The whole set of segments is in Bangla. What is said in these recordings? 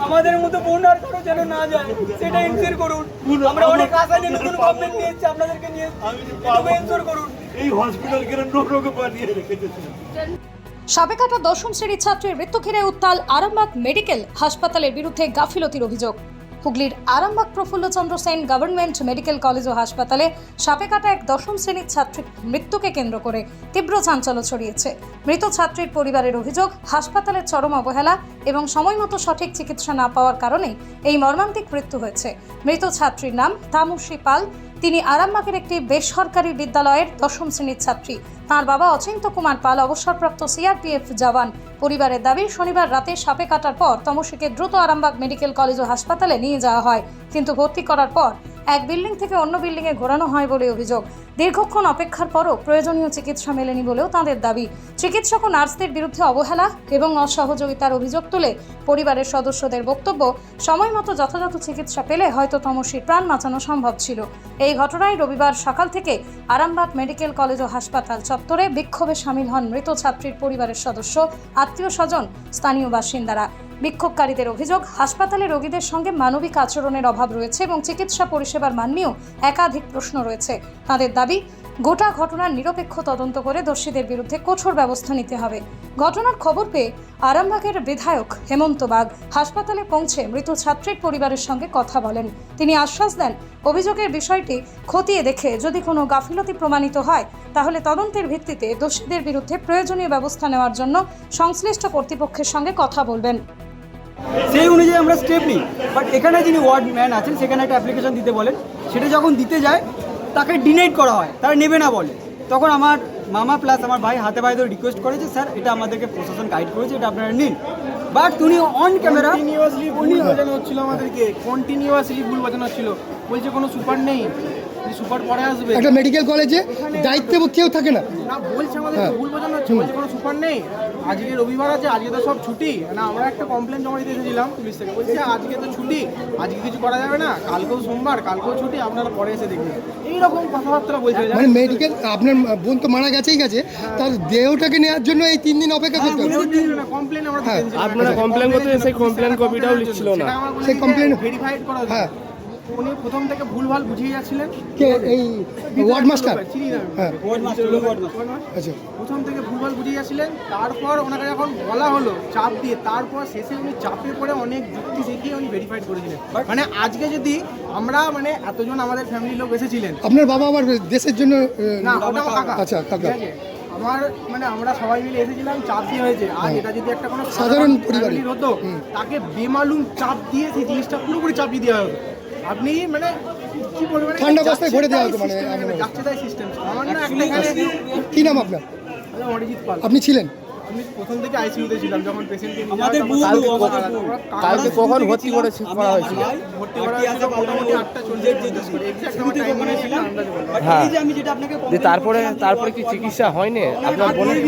আমাদের মতো বোন আর কারো যেন না যায় সেটা ইনশিওর করুন। আমরা অনেক আশা নিয়ে নতুন গভর্নমেন্ট নিয়ে এসেছি, আপনাদেরকে নিয়ে ইনশিওর করুন। এই হসপিটালকে নোংরা বানিয়ে রেখেছে। সাপেকাটা দশম শ্রেণীর ছাত্রের মৃত্যু ঘিরে উত্তাল আরামবাগ মেডিকেল হাসপাতালের বিরুদ্ধে গাফিলতির অভিযোগ। হুগলির Arambagh Prafullachandra Sen government medical college ও হাসপাতালে সাপেকাটা এক দশম শ্রেণীর ছাত্রীর মৃত্যুকে কেন্দ্র করে তীব্র চাঞ্চল্য ছড়িয়েছে। মৃত ছাত্রীর পরিবারের অভিযোগ, হাসপাতালের চরম অবহেলা এবং সময়মতো সঠিক চিকিৎসা না পাওয়ার কারণে এই মর্মান্তিক মৃত্যু হয়েছে। মৃত ছাত্রীর নাম তামসী পাল। তিনি আরামবাগের একটি বেসরকারি বিদ্যালয়ের দশম শ্রেণীর ছাত্রী। তাঁর বাবা অচিন্ত কুমার পাল অবসরপ্রাপ্ত সিআরপিএফ জওয়ান। পরিবারের দাবি, শনিবার রাতে সাপে কাটার পর তমসীকে দ্রুত আরামবাগ মেডিকেল কলেজ ও হাসপাতালে নিয়ে যাওয়া হয়, কিন্তু ভর্তি করার পর এক বিল্ডিং থেকে অন্য বিল্ডিংয়ে ঘোরানো হয় বলে অভিযোগ। দীর্ঘক্ষণ অপেক্ষার পরও প্রয়োজনীয় চিকিৎসা মেলেনি বলেও তাঁদের দাবি। চিকিৎসক ও নার্সদের বিরুদ্ধে অবহেলা এবং অসহযোগিতার অভিযোগ তুলে পরিবারের সদস্যদের বক্তব্য, সময়মতো যথাযথ চিকিৎসা পেলে হয়তো তমসীর প্রাণ বাঁচানো সম্ভব ছিল। এই ঘটনায় রবিবার সকাল থেকে আরামবাগ মেডিকেল কলেজ ও হাসপাতাল চত্বরে বিক্ষোভে সামিল হন মৃত ছাত্রীর পরিবারের সদস্য, আত্মীয় স্বজন, স্থানীয় বাসিন্দারা। বিক্ষোভকারীদের অভিযোগ, হাসপাতালে রোগীদের সঙ্গে মানবিক আচরণের অভাব রয়েছে এবং চিকিৎসা পরিষেবার মান নিয়েও একাধিক প্রশ্ন রয়েছে। তাদের দাবি, গোটা ঘটনার নিরপেক্ষ তদন্ত করে দোষীদের বিরুদ্ধে কঠোর ব্যবস্থা নিতে হবে। ঘটনার খবর পেয়ে আরামবাগের বিধায়ক হেমন্ত বাগ হাসপাতালে পৌঁছে মৃত ছাত্রীর পরিবারের সঙ্গে কথা বলেন। তিনি আশ্বাস দেন, অভিযোগের বিষয়টি খতিয়ে দেখে যদি কোনো গাফিলতি প্রমাণিত হয় তাহলে তদন্তের ভিত্তিতে দোষীদের বিরুদ্ধে প্রয়োজনীয় ব্যবস্থা নেওয়ার জন্য সংশ্লিষ্ট কর্তৃপক্ষের সঙ্গে কথা বলবেন। সেই অনুযায়ী আমরা স্টেপ নিই। বাট এখানে যিনি ওয়ার্ড ম্যান আছেন সেখানে একটা অ্যাপ্লিকেশন দিতে বলেন, সেটা যখন দিতে যায় তাকে ডিনাইড করা হয়, তারা নেবে না বলে। তখন আমার মামা প্লাস আমার ভাই হাতে ভাই ধরে রিকোয়েস্ট করেছে, স্যার এটা আমাদেরকে প্রশাসন গাইড করেছে, এটা আপনারা নিন। বাট উনি অন ক্যামেরা কন্টিনিউয়াসলি ভুল বোঝানো হচ্ছিল আমাদেরকে, কন্টিনিউয়াসলি ভুল বোঝানো হচ্ছিল। বলছে কোনো সুপার নেই, সুপার পরে আসবে। একটা মেডিকেল কলেজে দায়িত্বে কেউ থাকে না, না বলছে আমাদের ভুল বোঝানো হচ্ছে, বলছে কোনো সুপার নেই, আজকে রবিবার আছে, আজকে তো সব ছুটি না। আমরা একটা কমপ্লেন জমা দিতে এসেছিলাম পুলিশ থেকে, বলছে আজকে তো ছুটি, আজকে কিছু করা যাবে না, কালকেও সোমবার, কালকেও ছুটি, আপনারা পরে এসে দেখুন। এইরকম কথাবার্তা বলছে। মানে মেডিকেল, আপনার বোন তো মারা গেছেই গেছে, তার দেহটাকে নেওয়ার জন্য এই 3 দিন অপেক্ষা করতে হবে। কমপ্লেন আমরা আপনারা কমপ্লেন করতে সেই কমপ্লেন কপিটাও লিখছিল না, সেই কমপ্লেন ভেরিফাইড করা। হ্যাঁ, উনি প্রথম থেকে ভুলভাল বুঝিয়ে যাচ্ছিলেন। কে এই ওয়ার্ড মাস্টার? হ্যাঁ, আচ্ছা, প্রথম থেকে ভুলভাল বুঝিয়ে যাচ্ছিলেন। তারপর ওনাকে যখন বলা হলো চাপ দিয়ে, তারপর শেষে উনি চাপে পড়ে অনেক যুক্তি দেখিয়ে উনি ভেরিফাইড করেছিলেন। মানে আজকে যদি আমরা মানে এতজন আমাদের ফ্যামিলির লোক এসেছিলেন। আপনার বাবা আবার দেশের জন্য? না, ওটা কাকা। আচ্ছা, কাকা। আমার মানে আমরা সবাই মিলে এসেছিলাম, চাপ দিয়ে হয়েছে। আর এটা যদি একটা কোনো সাধারণ পরিবারের হতো, তাকে বেমালুম চাপ দিয়ে সেই জিনিসটা পুরোপুরি চাপিয়ে দেওয়া হতো। আপনি মানে কি বলবেন, ঠান্ডা অবস্থায় ভরে দেওয়া হতো। মানে যাচ্ছে তাই সিস্টেম। আমার না একটা এখানে কি নাম আপনার? অরিজিৎ পাল। আপনি ছিলেন? আমি প্রথম থেকে আইসিইউতে ছিলাম যখন পেশেন্টকে আমাদের কালকে কখন ভর্তি করা হয়েছিল? ভর্তি করা হয়েছিল মোটামুটি 8টা 40 করে। এক্সাক্ট আমার টাইম মনে ছিল আন্দাজ বলবো। হ্যাঁ, আমি যেটা আপনাকে তারপরে কি চিকিৎসা হয়নি আপনার বোনের?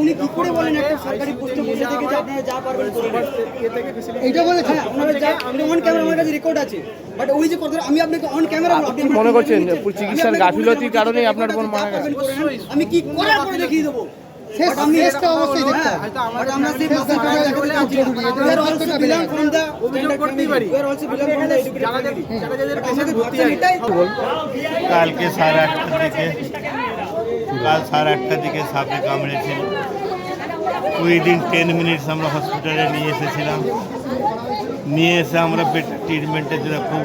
উনি কি করে বলেন একটা সরকারি পোস্টে বসে থেকে যে আপনারা যা পারবেন করবেন? এইটা বলেছেন আপনারা যা, আপনি অন ক্যামেরা, আমার কাছে রেকর্ড আছে। বাট ওই যে কথা আমি আপনাকে অন ক্যামেরা মনে করছেন যে চিকিৎসার গাফিলতির কারণেই আপনার বোন মারা গেছে? আমি কি করার করে দেখিয়ে দেবো। আমি একটা অবশ্যই দেখতে হবে। আমরা সেই কালকে 8:30 দিকে সাপে কামড়েছিল। উইদিন 10 মিনিটস আমরা হসপিটালে নিয়ে এসেছিলাম। নিয়ে এসে আমরা বেটার ট্রিটমেন্টের জন্য খুব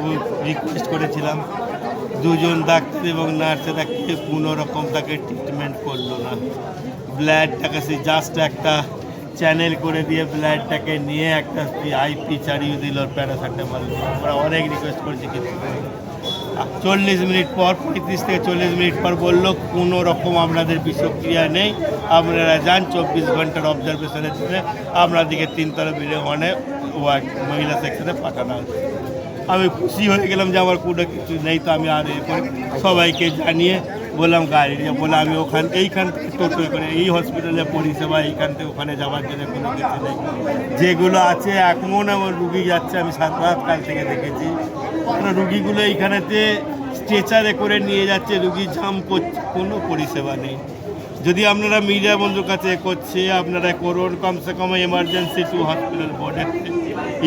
রিকোয়েস্ট করেছিলাম। 2 জন ডাক্তার এবং নার্সেরা কোনো রকম তাকে ট্রিটমেন্ট করলো না। ব্লাডটাকে সে জাস্ট একটা চ্যানেল করে দিয়ে ব্লাডটাকে নিয়ে একটা আইপি চালিয়ে দিল, প্যারাসিটামল। আমরা অনেক রিকোয়েস্ট করেছি, কিন্তু 40 মিনিট পর, 35 থেকে 40 মিনিট পর বললো কোনো রকম আপনাদের বিষক্রিয়া নেই, আপনারা যান 24 ঘন্টার অবজারভেশনের জন্য। আপনাদেরকে 3 তলা বিল্ডিং মহিলা সেকশনে পাঠানো হচ্ছে। আমি খুশি হয়ে গেলাম যে আমার কোনো কিছু নেই। তো আমি আর এরপর সবাইকে জানিয়ে বললাম গাড়ি নিয়ে, বলে আমি এইখান থেকে টোটো করে এই হসপিটালে পরিষেবা এইখান থেকে ওখানে যাওয়ার জন্য কোনো কিছু নেই। যেগুলো আছে এখন আমার রুগী যাচ্ছে, আমি 7 রাত কাল থেকে দেখেছি। রুগীগুলো এইখানেতে স্ট্রেচারে করে নিয়ে যাচ্ছে, রুগী জাম করছে, কোনো পরিষেবা নেই। যদি আপনারা মিডিয়া বন্ধুর কাছে করছে আপনারা করুন, কমসে কম এমার্জেন্সি টু হসপিটাল বোর্ডের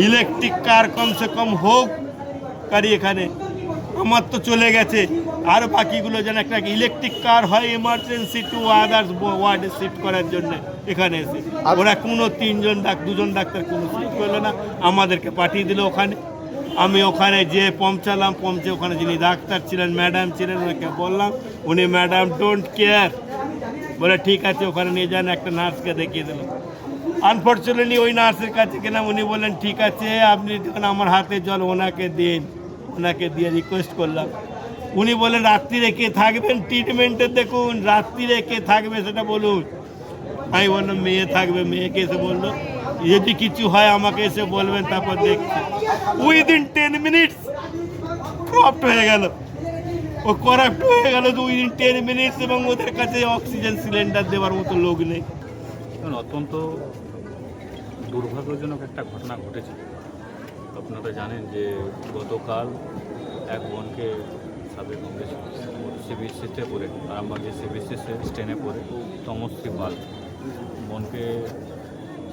ইলেকট্রিক কার কমসে কম হোক গাড়ি এখানে। আমার তো চলে গেছে, আর বাকিগুলো যেন একটা ইলেকট্রিক কার হয় এমার্জেন্সি টু আদার্স ওয়ার্ডে শিফট করার জন্য এখানে এসে। ওরা কোনো দুজন ডাক্তার কোনো শিফট করলো না, আমাদেরকে পাঠিয়ে দিল ওখানে। আমি ওখানে যে পৌঁছে ওখানে যিনি ডাক্তার ছিলেন, ম্যাডাম ছিলেন, ওনাকে বললাম, উনি ম্যাডাম ডোন্ট কেয়ার, বলে ঠিক আছে ওখানে নিয়ে যান, একটা নার্সকে দেখিয়ে দিল। আনফর্চুনেটলি ওই নার্সের কাছে গেলাম, উনি বললেন ঠিক আছে আপনি যখন আমার হাতে জল ওনাকে দিন, ওনাকে দিয়ে রিকোয়েস্ট করলাম। উনি বলেন রাত্রি রেখে থাকবেন ট্রিটমেন্টে, দেখুন রাত্রি রেখে থাকবে সেটা বলুন। আমি বললাম মেয়ে থাকবে, মেয়েকে এসে বললো যদি কিছু হয় আমাকে এসে বলবেন, তারপর দেখছি। উইদিন 10 মিনিটস করাপ্ট হয়ে গেল, ও করাপ্ট হয়ে গেল উইদিন 10 মিনিটস, এবং ওদের কাছে অক্সিজেন সিলিন্ডার দেওয়ার মতো লোক নেই। অত্যন্ত দুর্ভাগ্যজনক একটা ঘটনা ঘটেছে। আপনারা জানেন যে গতকাল এক বোনকে সাবেক সিবিএসসিতে পড়ে, আরামবাগের সিবিএসসি স্টেনে পড়ে তমশ্রী পাল বোনকে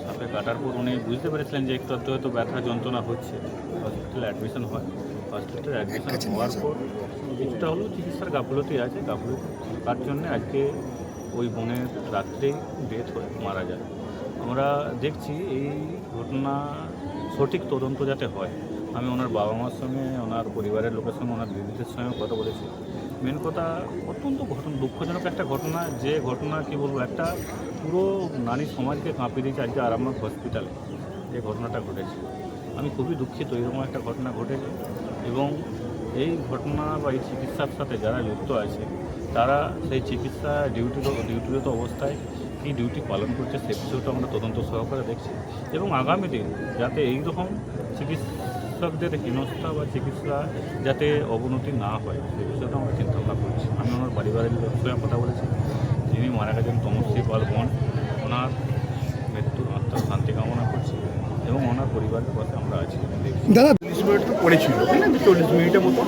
সাপে কাটার পর উনি বুঝতে পেরেছিলেন যে একটু হয়তো ব্যথা যন্ত্রণা হচ্ছে, হসপিটালে অ্যাডমিশন হয়। হসপিটালে অ্যাডমিশন হওয়ার পর কিছুটা হলেও চিকিৎসার গাফলতি আছে, গাফলতি তার জন্যে আজকে ওই বোনের রাত্রেই ডেথ হয়ে মারা যায়। আমরা দেখছি এই ঘটনা সঠিক তদন্ত যাতে হয়। আমি ওনার বাবা মার সঙ্গে, ওনার পরিবারের লোকের সঙ্গে, ওনার দিদিদের সঙ্গে কথা বলেছি। মেন কথা অত্যন্ত দুঃখজনক একটা ঘটনা, যে ঘটনা কী বলবো, একটা পুরো নারী সমাজকে কাঁপিয়ে দিয়েছে আজকে আরামবাগ হসপিটালে যে ঘটনাটা ঘটেছে। আমি খুবই দুঃখিত এরকম একটা ঘটনা ঘটেছে, এবং এই ঘটনা বা এই চিকিৎসার সাথে যারা যুক্ত আছে তারা সেই চিকিৎসা ডিউটিরত অবস্থায় কী ডিউটি পালন করছে সে বিষয়টা আমরা তদন্ত সহকারে দেখছি, এবং আগামী দিন যাতে এইরকম চিকিৎসকদের হেনস্থা বা চিকিৎসা যাতে অবনতি না হয় সে বিষয়টা আমরা চিন্তাভাবনা করছি। আমি ওনার পরিবারের সঙ্গে কথা বলেছি, যিনি মারা গেছেন তমশ্রী পাল বোন, ওনার মৃত্যুর আত্মার শান্তি কামনা করছি, এবং ওনার পরিবারের পাশে আমরা আছি। দাদা 40 মিনিট তো পড়েছিল, ঠিক আছে, 40 মিনিটের মতো।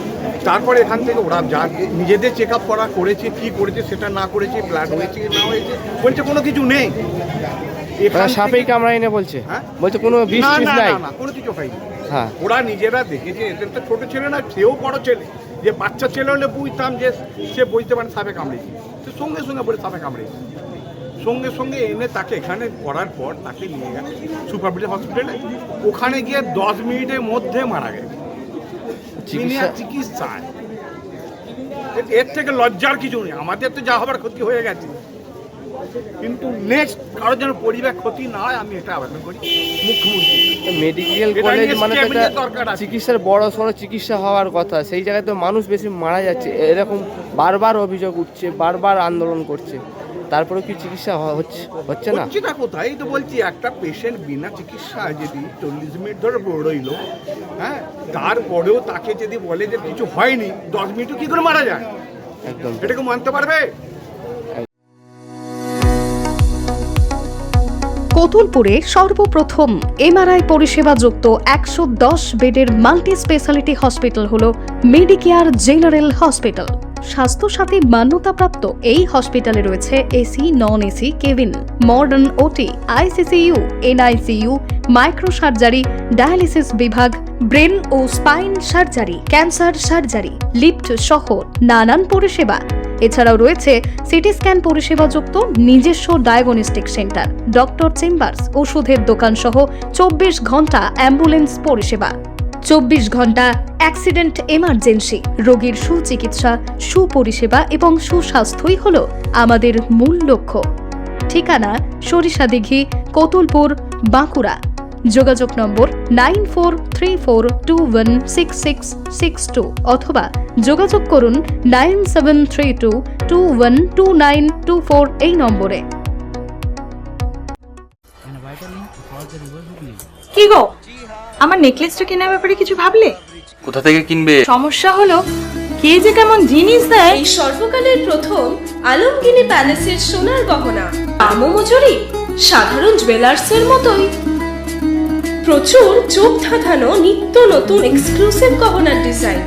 তারপরে এখান থেকে ওরা যা নিজেদের চেক আপ করেছে, কি করেছে সেটা না করেছে, ব্লাড হয়েছে না হয়েছে, বলছে কোনো কিছু নেই। সাপেই কামড়ায় না বলছে, হ্যাঁ বলছে কোনো বিষ না টিষ না নাই। না কোনো কিছু হয়নি। হ্যাঁ, ওরা নিজেরা দেখেছে, এদের তো ছোট ছেলে না, সেও বড় ছেলে, যে বাচ্চা ছেলে হলে বুঝতাম যে সে বুঝতে পারে সাপে কামড়েছে, সে সঙ্গে সঙ্গে বলে সাপে কামড়েছে, সঙ্গে সঙ্গে এনে তাকে এখানে করার পর তাকে নিয়ে গেছে সুপারভিশন হসপিটালে। ওখানে গিয়ে 10 মিনিটের মধ্যে মারা গেছে চিকিৎসায়। এর থেকে লজ্জার কিছু নেই, আমাদের তো যা হবার ক্ষতি হয়ে গেছে, কিন্তু নেক্সট কারোর যেন পরিবার ক্ষতি না হয় আমি এটা আবেদন করি মুখ্যমন্ত্রী। মেডিকেল এটা কলেজ নিয়ে মানে তো স্টেপের একটা দরকার আছে। চিকিৎসার বড় সড়ো চিকিৎসা হওয়ার কথা, সেই জায়গায় তো মানুষ বেশি মারা যাচ্ছে, এরকম বারবার অভিযোগ উঠছে, বারবার আন্দোলন করছে, তারপরে কি চিকিৎসা হচ্ছে না? হচ্ছে না কোথায়, এই তো বলছি একটা পেশেন্ট বিনা চিকিৎসায় যদি 40 মিনিট ধরে রইল, হ্যাঁ, তারপরেও তাকে যদি বলে যে কিছু হয়নি, 10 মিনিটও কি করে মারা যায়? একদম এটাকে মানতে পারবে? কতুলপুরে সর্বপ্রথম এমআরআই পরিষেবা যুক্ত 110 বেডের মাল্টি স্পেশালিটি হসপিটাল হলো মেডিকেয়ার জেনারেল হসপিটাল। স্বাস্থ্যসাথী মান্যতাপ্রাপ্ত এই হসপিটালে রয়েছে AC, non AC cabin, modern OT, ICCU, NICU, micro surgery, dialysis বিভাগ, ব্রেন ও spine surgery, cancer surgery, lift সহ নানান পরিষেবা। এছাড়াও রয়েছে সিটি স্ক্যান পরিষেবাযুক্ত নিজস্ব ডায়াগনস্টিক সেন্টার, ডক্টর চেম্বার্স, ওষুধের দোকান সহ 24 ঘন্টা অ্যাম্বুলেন্স পরিষেবা। 24 ঘন্টা অ্যাক্সিডেন্ট এমার্জেন্সি, রোগীর সুচিকিৎসা, সুপরিষেবা এবং সুস্বাস্থ্যই হল আমাদের মূল লক্ষ্য। ঠিকানা সরিষাদিঘি, কতুলপুর, বাঁকুড়া। যোগাযোগ নম্বর 9434216662 অথবা যোগাযোগ করুন 9732212924 এই নম্বরে। কি গো, আমার নেকলেসটা কেনার ব্যাপারে কিছু ভাবলে? কোথা থেকে কিনবে? সমস্যা হলো কে যে কেমন জিনিস দেয়। এই সর্বকালের প্রথম আলমগিনি প্যালেসের সোনার গহনা, দামও মজুরি সাধারণ জুয়েলার্সের মতোই। প্রচুর চোখ ধাঁধানো নিত্য নতুন এক্সক্লুসিভ গহনার ডিজাইন,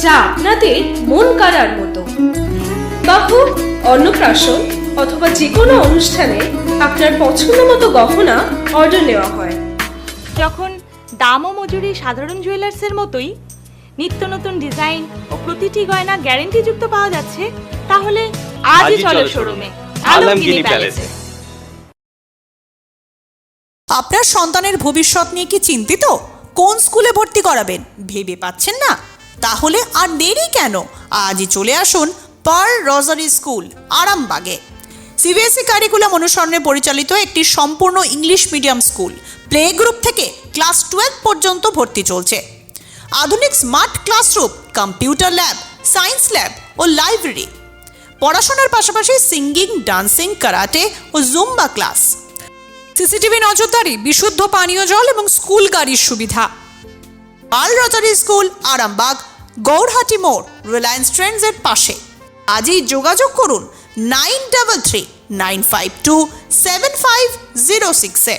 যা আপনাদের মন কাড়ার মতো। বাহু, অন্নপ্রাশন, অথবা যে কোনো অনুষ্ঠানে আপনার পছন্দ মতো গহনা অর্ডার নেওয়া হয়। যখন দাম ও মজুরি সাধারণ জুয়েলার্সের মতোই, নিত্য নতুন ডিজাইন ও প্রতিটি গয়না গ্যারান্টিযুক্ত পাওয়া যাচ্ছে, তাহলে আজই চলো শোরুমে আলমগিরি প্যালেসে। আপনার সন্তানের ভবিষ্যৎ নিয়ে কি চিন্তিত? কোন স্কুলে ভর্তি করাবেন ভেবে পাচ্ছেন না? তাহলে আর দেরি কেন, আজই চলে আসুন পার্ল রোজারি স্কুল, আরামবাগে। সিবিএসই কারিকুলাম অনুসরণে পরিচালিত একটি সম্পূর্ণ English medium school. Play group থেকে ক্লাস 12 পর্যন্ত ভর্তি চলছে। আধুনিক smart classroom, computer lab, science lab ও লাইব্রেরি। পড়াশোনার পাশাপাশি সিঙ্গিং, ডান্সিং, কারাটে ও জুম্বা ক্লাস। সিসিটিভি নজরদারি, বিশুদ্ধ পানীয় জল এবং স্কুল গাড়ির সুবিধা। Pearl rosary school, Arambagh, Gourhati মোড়, রিলায়েন্স ট্রেন্ডসের পাশে। আজই যোগাযোগ করুন 9339527506-এ।